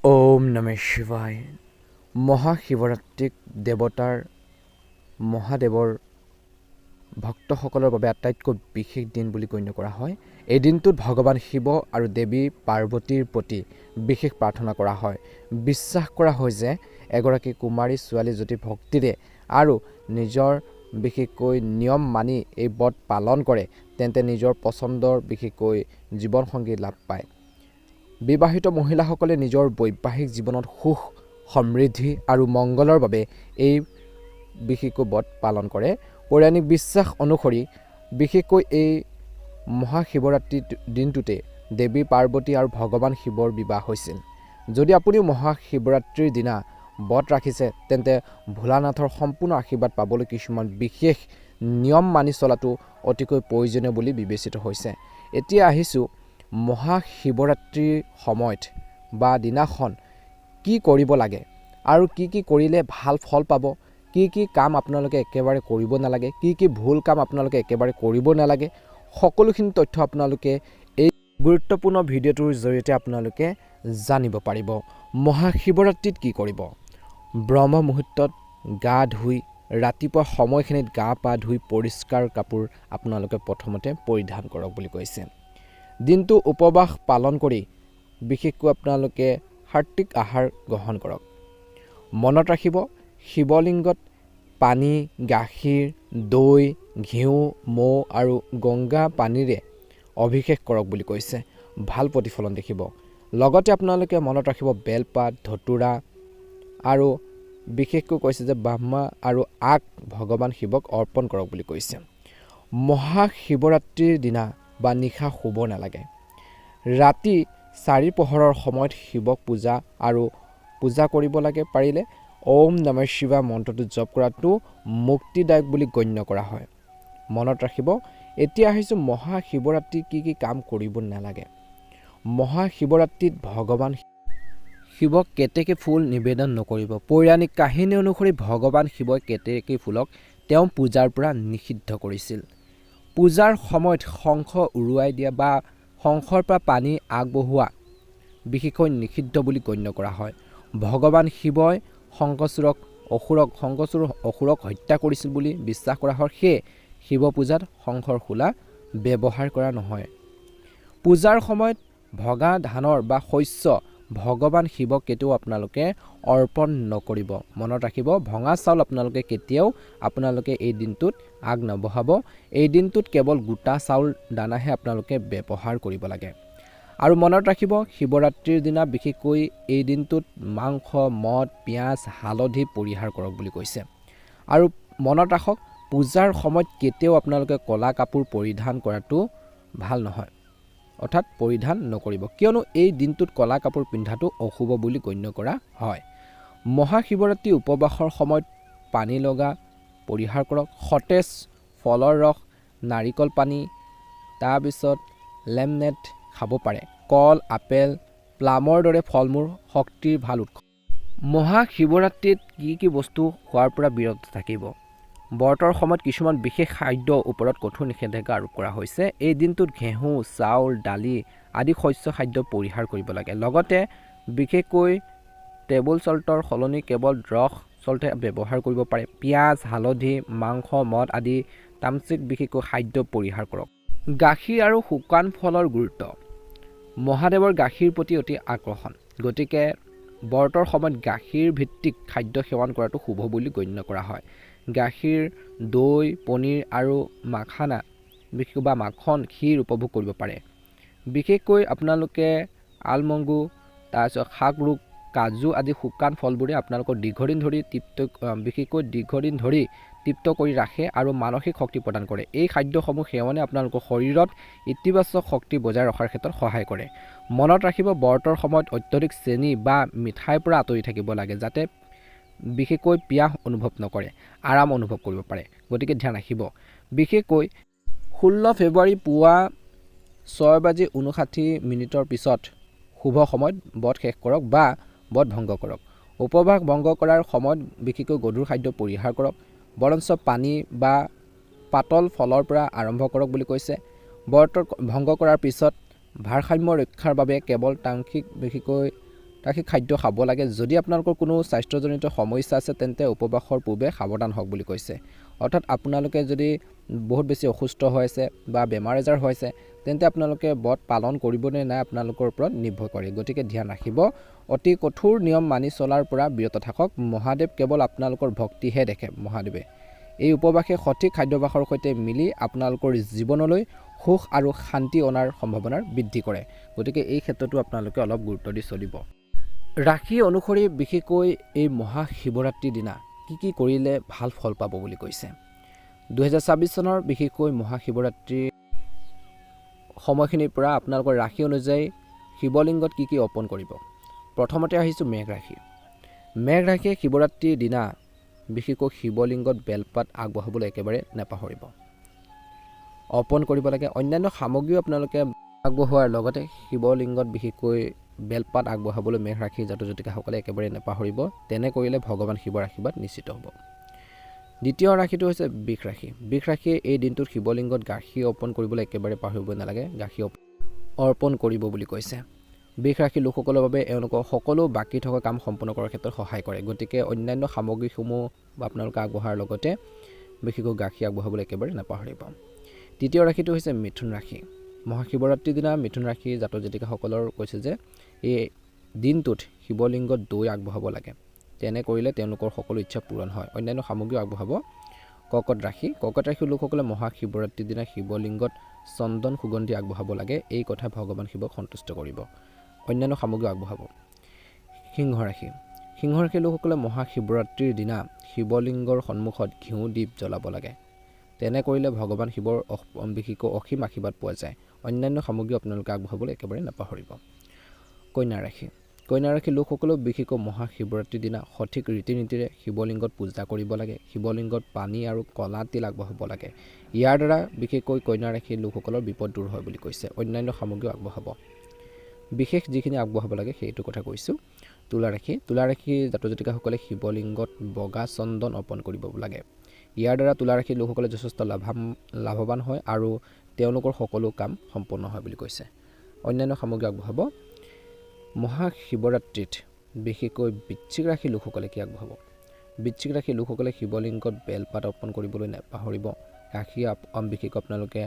ওম নমঃ শিৱায়। মহাশিৱৰাত্ৰিক মহাদেৱৰ ভক্তসকলৰ বাবে আটাইতকৈ বিশেষ দিন বুলি গণ্য কৰা হয়। এই দিনটোত ভগৱান শিৱ আৰু দেৱী পাৰ্বতীৰ প্ৰতি বিশেষ প্ৰাৰ্থনা কৰা হয়। বিশ্বাস কৰা হয় যে এগৰাকী কুমাৰী ছোৱালী যদি ভক্তিৰে আৰু নিজৰ বিশেষকৈ নিয়ম মানি এই ব্ৰত পালন কৰে তেন্তে নিজৰ পচন্দৰ বিশেষকৈ জীৱনসংগী লাভ পায়। বিবাহিত মহিলাসকলে নিজৰ বৈবাহিক জীৱনত সুখ সমৃদ্ধি আৰু মংগলৰ বাবে এই বিশেষকৈ ব্ৰত পালন কৰে। পৌৰাণিক বিশ্বাস অনুসৰি বিশেষকৈ এই মহাশিৱৰাত্ৰিৰ দিনটোতে দেৱী পাৰ্বতী আৰু ভগৱান শিৱৰ বিবাহ হৈছিল। যদি আপুনি মহাশিৱৰাত্ৰিৰ দিনা ব্ৰত ৰাখিছে তেন্তে ভোলানাথৰ সম্পূৰ্ণ আশীৰ্বাদ পাবলৈ কিছুমান বিশেষ নিয়ম মানি চলাটো অতিকৈ প্ৰয়োজনীয় বুলি বিবেচিত হৈছে। এতিয়া আহিছোঁ মহাশিৱৰাত্ৰিৰ সময়ত বা দিনাখন কি কৰিব লাগে আৰু কি কৰিলে ভাল ফল পাব, কি কাম আপোনালোকে একেবাৰে কৰিব নালাগে, কি ভুল কাম আপোনালোকে একেবাৰে কৰিব নালাগে, সকলোখিনি তথ্য আপোনালোকে এই গুৰুত্বপূৰ্ণ ভিডিঅ'টোৰ জৰিয়তে আপোনালোকে জানিব পাৰিব। মহাশিৱৰাত্ৰিত কি কৰিব? ব্ৰহ্ম মুহূৰ্তত গা ধুই ৰাতিপুৱা সময়খিনিত গা পা ধুই পৰিষ্কাৰ কাপোৰ আপোনালোকে প্ৰথমতে পৰিধান কৰক বুলি কৈছে। দিনটো উপবাস পালন কৰি বিশেষকৈ আপোনালোকে সাত্বিক আহাৰ গ্ৰহণ কৰক। মনত ৰাখিব, শিৱলিংগত পানী, গাখীৰ, দৈ, ঘিউ, মৌ আৰু গংগা পানীৰে অভিষেক কৰক বুলি কৈছে। ভাল প্ৰতিফলন দেখিব। লগতে আপোনালোকে মনত ৰাখিব বেলপাত, ধতুৰা আৰু বিশেষকৈ কৈছে যে ব্ৰহ্মা আৰু আগ ভগৱান শিৱক অৰ্পণ কৰক বুলি কৈছে। মহাশিৱৰাত্ৰিৰ দিনা বা নিশা শুব নালাগে। ৰাতি 4 পোহৰৰ সময়ত শিৱক পূজা কৰিব লাগে। পাৰিলে ওম নমঃ শিৱায় মন্ত্ৰটো জপ কৰাটো মুক্তিদায়ক বুলি গণ্য কৰা হয়। মনত ৰাখিব। এতিয়া আহিছোঁ মহাশিৱৰাত্ৰিত কি কাম কৰিব নালাগে। মহাশিৱৰাত্ৰিত ভগৱান শিৱক কেতেকী ফুল নিবেদন নকৰিব। পৌৰাণিক কাহিনী অনুসৰি ভগৱান শিৱই কেতেকী ফুলক তেওঁ পূজাৰ পৰা নিষিদ্ধ কৰিছিল। পূজাৰ সময়ত শংখ উৰুৱাই দিয়া বা শংখৰ পৰা পানী আগবঢ়োৱা বিশেষকৈ নিষিদ্ধ বুলি গণ্য কৰা হয়। ভগৱান শিৱই শংখচূড়ক অসুৰক হত্যা কৰিছিল বুলি বিশ্বাস কৰা হয়। সেয়ে শিৱ পূজাত শংখৰ খোলা ব্যৱহাৰ কৰা নহয়। পূজাৰ সময়ত ভগা ধানৰ বা শস্য ভগৱান শিৱক কেতিয়াও আপোনালোকে অৰ্পণ নকৰিব। মনত ৰাখিব, ভঙা চাউল আপোনালোকে এই দিনটোত আগ নবঢ়াব। এই দিনটোত কেৱল গোটা চাউল দানাহে আপোনালোকে ব্যৱহাৰ কৰিব লাগে। আৰু মনত ৰাখিব, শিৱৰাত্ৰিৰ দিনা বিশেষকৈ এই দিনটোত মাংস, মদ, পিঁয়াজ, হালধি পৰিহাৰ কৰক বুলি কৈছে। আৰু মনত ৰাখক, পূজাৰ সময়ত কেতিয়াও আপোনালোকে ক'লা কাপোৰ পৰিধান কৰাটো ভাল নহয়, অৰ্থাৎ পৰিধান নকৰিব, কিয়নো এই দিনটোত ক'লা কাপোৰ পিন্ধাটো অশুভ বুলি গণ্য কৰা হয়। মহাশিৱৰাত্ৰি উপবাসৰ সময়ত পানী লগা পৰিহাৰ কৰক। সতেজ ফলৰ ৰস, নাৰিকল পানী, তাৰপিছত লেমনেড খাব পাৰে। কল, আপেল, প্লামৰ দৰে ফল-মূল শক্তিৰ ভাল উৎস। মহাশিৱৰাত্ৰিত কি বস্তু খোৱাৰ পৰা বিৰত থাকিব? ব্ৰতৰ সময়ত কিছুমান বিশেষ খাদ্যৰ ওপৰত কঠোৰ নিষেধাজ্ঞা আৰোপ কৰা হৈছে। এই দিনটোত ঘেঁহু, চাউল, দালি আদি শস্য খাদ্য পৰিহাৰ কৰিব লাগে। লগতে বিশেষকৈ টেবুল চল্টৰ সলনি কেৱল ৰস চল্ট ব্যৱহাৰ কৰিব পাৰে। পিঁয়াজ, হালধি, মাংস, মদ আদি তামচিক বিশেষকৈ খাদ্য পৰিহাৰ কৰক। গাখীৰ আৰু শুকান ফলৰ গুৰুত্ব। মহাদেৱৰ গাখীৰ প্ৰতি অতি আকৰ্ষণ, গতিকে ব্ৰতৰ সময়ত গাখীৰ ভিত্তিক খাদ্য সেৱন কৰাটো শুভ বুলি গণ্য কৰা হয়। গাখীৰ, দৈ, পনীৰ আৰু মাখানা বা মাখন, ক্ষীৰ উপভোগ কৰিব পাৰে। বিশেষকৈ আপোনালোকে আলমংগু, তাৰপিছত শাকৰোগ, কাজু আদি শুকান ফলবোৰে আপোনালোকৰ দীৰ্ঘদিন ধৰি তৃপ্ত কৰি ৰাখে আৰু মানসিক শক্তি প্ৰদান কৰে। এই খাদ্যসমূহ সেৱনে আপোনালোকৰ শৰীৰত ইতিবাচক শক্তি বজাই ৰখাৰ ক্ষেত্ৰত সহায় কৰে। মনত ৰাখিব, ব্ৰতৰ সময়ত অত্যধিক চেনি বা মিঠাইৰ পৰা আঁতৰি থাকিব লাগে, যাতে বিশেষকৈ পিয়াহ অনুভৱ নকৰে, আৰাম অনুভৱ কৰিব পাৰে। গতিকে ধ্যান ৰাখিব। বিশেষকৈ 16 ফেব্ৰুৱাৰী পুৱা 6:59 পিছত শুভ সময়ত ব্ৰত শেষ কৰক বা ব্ৰত ভংগ কৰক। উপবাস ভংগ কৰাৰ সময়ত বিশেষকৈ গধুৰ খাদ্য পৰিহাৰ কৰক, বৰঞ্চ পানী বা পাতল ফলৰ পৰা আৰম্ভ কৰক বুলি কৈছে। ব্ৰত ভংগ কৰাৰ পিছত ভাৰসাম্য ৰক্ষাৰ বাবে কেৱল তাংশিক বিশেষকৈ ৰাখি খাদ্য খাব লাগে। যদি আপোনালোকৰ কোনো স্বাস্থ্যজনিত সমস্যা আছে তেন্তে উপবাসৰ পূৰ্বে সাৱধান হওক বুলি কৈছে। অৰ্থাৎ আপোনালোকে যদি বহুত বেছি অসুস্থ হৈ আছে বা বেমাৰ আজাৰ হৈছে তেন্তে আপোনালোকে ব্ৰত পালন কৰিবনে নাই আপোনালোকৰ ওপৰত নিৰ্ভৰ কৰে। গতিকে ধ্যান ৰাখিব, অতি কঠোৰ নিয়ম মানি চলাৰ পৰা বিৰত থাকক। মহাদেৱ কেৱল আপোনালোকৰ ভক্তিহে দেখে। মহাদেৱে এই উপবাসে সঠিক খাদ্যাভ্যাসৰ সৈতে মিলি আপোনালোকৰ জীৱনলৈ সুখ আৰু শান্তি অনাৰ সম্ভাৱনাৰ বৃদ্ধি কৰে। গতিকে এই ক্ষেত্ৰতো আপোনালোকে অলপ গুৰুত্ব দি চলিব। ৰাশি অনুসৰি বিশেষকৈ এই মহাশিৱৰাত্ৰিৰ দিনা কি কৰিলে ভাল ফল পাব বুলি কৈছে। 2026 চনৰ বিশেষকৈ মহাশিৱৰাত্ৰিৰ সময়খিনিৰ পৰা আপোনালোকৰ ৰাশি অনুযায়ী শিৱলিংগত কি অৰ্পণ কৰিব। প্ৰথমতে আহিছোঁ মেঘ ৰাশি। মেঘ ৰাশিয়ে শিৱৰাত্ৰিৰ দিনা বিশেষকৈ শিৱলিংগত বেলপাত আগবঢ়াবলৈ একেবাৰে নাপাহৰিব। অৰ্পণ কৰিব লাগে। অন্যান্য সামগ্ৰীও আপোনালোকে আগবঢ়োৱাৰ লগতে শিৱলিংগত বিশেষকৈ বেলপাত আগবঢ়াবলৈ মেঘ ৰাশিৰ জাতক জাতিকাসকলে একেবাৰে নাপাহৰিব। তেনে কৰিলে ভগৱান শিৱৰ আশীৰ্বাদ নিশ্চিত হ'ব। দ্বিতীয় ৰাশিটো হৈছে বৃষ ৰাশি। বৃষ ৰাশিয়ে এই দিনটোত শিৱলিংগত গাখীৰ অৰ্পণ কৰিবলৈ একেবাৰে পাহৰিব নালাগে। গাখীৰ অৰ্পণ কৰিব বুলি কৈছে। বৃষ ৰাশিৰ লোকসকলৰ বাবে এওঁলোকৰ সকলো বাকী থকা কাম সম্পূৰ্ণ কৰাৰ ক্ষেত্ৰত সহায় কৰে। গতিকে অন্যান্য সামগ্ৰীসমূহ আপোনালোকে আগবঢ়াৰ লগতে বিশেষকৈ গাখীৰ আগবঢ়াবলৈ একেবাৰে নাপাহৰিব। তৃতীয় ৰাশিটো হৈছে মিথুন ৰাশি। মহাশিৱৰাত্ৰিৰ দিনা মিথুন ৰাশিৰ জাতক জাতিকাসকলৰ কৈছে যে এই দিনটোত শিৱলিংগত দৈ আগবঢ়াব লাগে। তেনে কৰিলে তেওঁলোকৰ সকলো ইচ্ছা পূৰণ হয়। অন্যান্য সামগ্ৰীও আগবঢ়াব। কৰ্কট ৰাশি। কৰ্কট ৰাশিৰ লোকসকলে মহাশিৱৰাত্ৰিৰ দিনা শিৱলিংগত চন্দন সুগন্ধি আগবঢ়াব লাগে। এই কথা ভগৱান শিৱক সন্তুষ্ট কৰিব। অন্যান্য সামগ্ৰী আগবঢ়াব। সিংহ ৰাশি। সিংহ ৰাশিৰ লোকসকলে মহাশিৱৰাত্ৰিৰ দিনা শিৱলিংগৰ সন্মুখত ঘিউ দীপ জ্বলাব লাগে। তেনে কৰিলে ভগৱান শিৱৰ বিশেষকৈ অসীম আশীৰ্বাদ পোৱা যায়। অন্যান্য সামগ্ৰী আপোনালোকে আগবঢ়াবলৈ একেবাৰে নাপাহৰিব। কন্যা ৰাশি। কন্যা ৰাশিৰ লোকসকলেও বিশেষকৈ মহাশিৱৰাত্ৰিৰ দিনা সঠিক ৰীতি নীতিৰে শিৱলিংগত পূজা কৰিব লাগে। শিৱলিংগত পানী আৰু কলা তিল আগবঢ়াব লাগে। ইয়াৰ দ্বাৰা বিশেষকৈ কন্যা ৰাশিৰ লোকসকলৰ বিপদ দূৰ হয় বুলি কৈছে। অন্যান্য সামগ্ৰীও আগবঢ়াব। বিশেষ যিখিনি আগবঢ়াব লাগে সেইটো কথা কৈছোঁ। তুলা ৰাশি। তুলা ৰাশিৰ জাতক জাতিকাসকলে শিৱলিংগত বগা চন্দন অৰ্পণ কৰিব লাগে। ইয়াৰ দ্বাৰা তুলা ৰাশিৰ লোকসকলে যথেষ্ট লাভৱান হয় আৰু তেওঁলোকৰ সকলো কাম সম্পূৰ্ণ হয় বুলি কৈছে। অন্যান্য সামগ্ৰী আগবঢ়াব। মহাশিৱৰাত্ৰিত বিশেষকৈ বৃশ্চিক ৰাশিৰ লোকসকলে কি আগবঢ়াব। বৃশ্চিক ৰাশিৰ লোকসকলে শিৱলিংগত বেলপাত অৰ্পণ কৰিবলৈ নাপাহৰিব। গাখীৰ বিশেষকৈ আপোনালোকে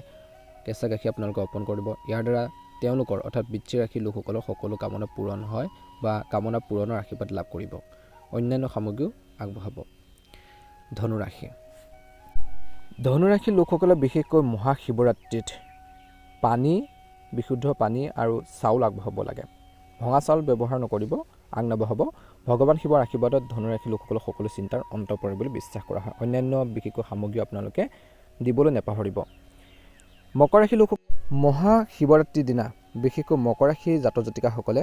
কেঁচা গাখীৰ আপোনালোকে অৰ্পণ কৰিব। ইয়াৰ দ্বাৰা তেওঁলোকৰ অৰ্থাৎ বৃশ্চিক ৰাশিৰ লোকসকলৰ সকলো কামনা পূৰণ হয় বা কামনা পূৰণৰ আশীৰ্বাদ লাভ কৰিব। অন্যান্য সামগ্ৰীও আগবঢ়াব। ধনুৰাশি। ধনুৰাশিৰ লোকসকলে বিশেষকৈ মহাশিৱৰাত্ৰিত পানী, বিশুদ্ধ পানী আৰু চাউল আগবঢ়াব লাগে। ভঙা চাউল ব্যৱহাৰ নকৰিব, আগ নবঢ়াব। ভগৱান শিৱৰ আশীৰ্বাদত ধনুৰাশিৰ লোকসকলৰ সকলো চিন্তাৰ অন্ত পৰে বুলি বিশ্বাস কৰা হয়। অন্যান্য বিশেষকৈ সামগ্ৰী আপোনালোকে দিবলৈ নাপাহৰিব। মকৰ ৰাশিৰ লোক মহাশিৱৰাত্ৰিৰ দিনা বিশেষকৈ মকৰ ৰাশিৰ জাতক জাতিকাসকলে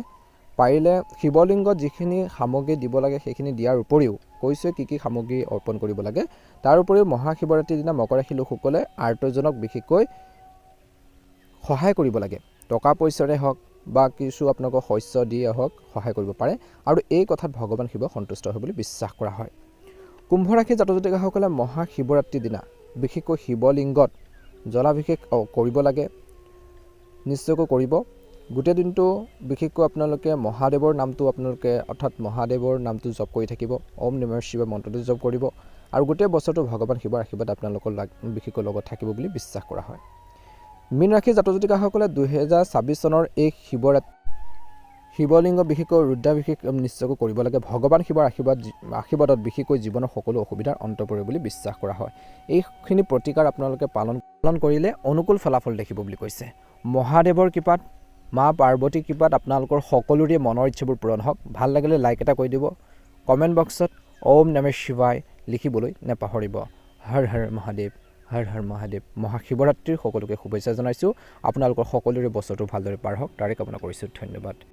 পাৰিলে শিৱলিংগত যিখিনি সামগ্ৰী দিব লাগে সেইখিনি দিয়াৰ উপৰিও কৈছে কি সামগ্ৰী অৰ্পণ কৰিব লাগে। তাৰ উপৰিও মহাশিৱৰাত্ৰিৰ দিনা মকৰ ৰাশিৰ লোকসকলে আৰ্তজনক বিশেষকৈ সহায় কৰিব লাগে। টকা পইচাৰে হওক বা কিছু আপোনালোকৰ শস্য দিয়ে হওক সহায় কৰিব পাৰে আৰু এই কথাত ভগৱান শিৱ সন্তুষ্ট হয় বুলি বিশ্বাস কৰা হয়। কুম্ভ ৰাশিৰ জাতক জাতিকাসকলে মহাশিৱৰাত্ৰিৰ দিনা বিশেষকৈ শিৱলিংগত জলাভিষেক কৰিব লাগে। নিশ্চয়কৈ কৰিব। গোটেই দিনটো বিশেষকৈ আপোনালোকে মহাদেৱৰ নামটো অৰ্থাৎ মহাদেৱৰ নামটো জপ কৰি থাকিব। ওম নমঃ শিৱায় মন্ত্ৰটো জপ কৰিব আৰু গোটেই বছৰটো ভগৱান শিৱৰ আশীৰ্বাদ আপোনালোকৰ বিশেষকৈ লগত থাকিব বুলি বিশ্বাস কৰা হয়। মীন ৰাশিৰ জাতক জাতিকাসকলে 2026 চনৰ এই শিৱলিংগ বিশেষকৈ ৰুদ্ৰাভিষেক নিশ্চয়কৈ কৰিব লাগে। ভগৱান শিৱৰ আশীৰ্বাদত বিশেষকৈ জীৱনৰ সকলো অসুবিধাৰ অন্ত পৰে বুলি বিশ্বাস কৰা হয়। এইখিনি প্ৰতিকাৰ আপোনালোকে পালন কৰিলে অনুকূল ফলাফল দেখিব বুলি কৈছে। মহাদেৱৰ কৃপাত, মা পাৰ্বতীৰ কৃপাত আপোনালোকৰ সকলোৰে মনৰ ইচ্ছাবোৰ পূৰণ হওক। ভাল লাগিলে লাইক এটা কৰি দিব। কমেণ্ট বক্সত ওম নমঃ শিৱায় লিখিবলৈ নাপাহৰিব। হৰ হৰ মহাদেৱ, হৰ হৰ মহাদেৱ। মহাশিৱৰাত্ৰিৰ সকলোকে শুভেচ্ছা জনাইছোঁ। আপোনালোকৰ সকলোৰে বছৰটো ভালদৰে পাৰ হওক তাৰে কামনা কৰিছোঁ। ধন্যবাদ।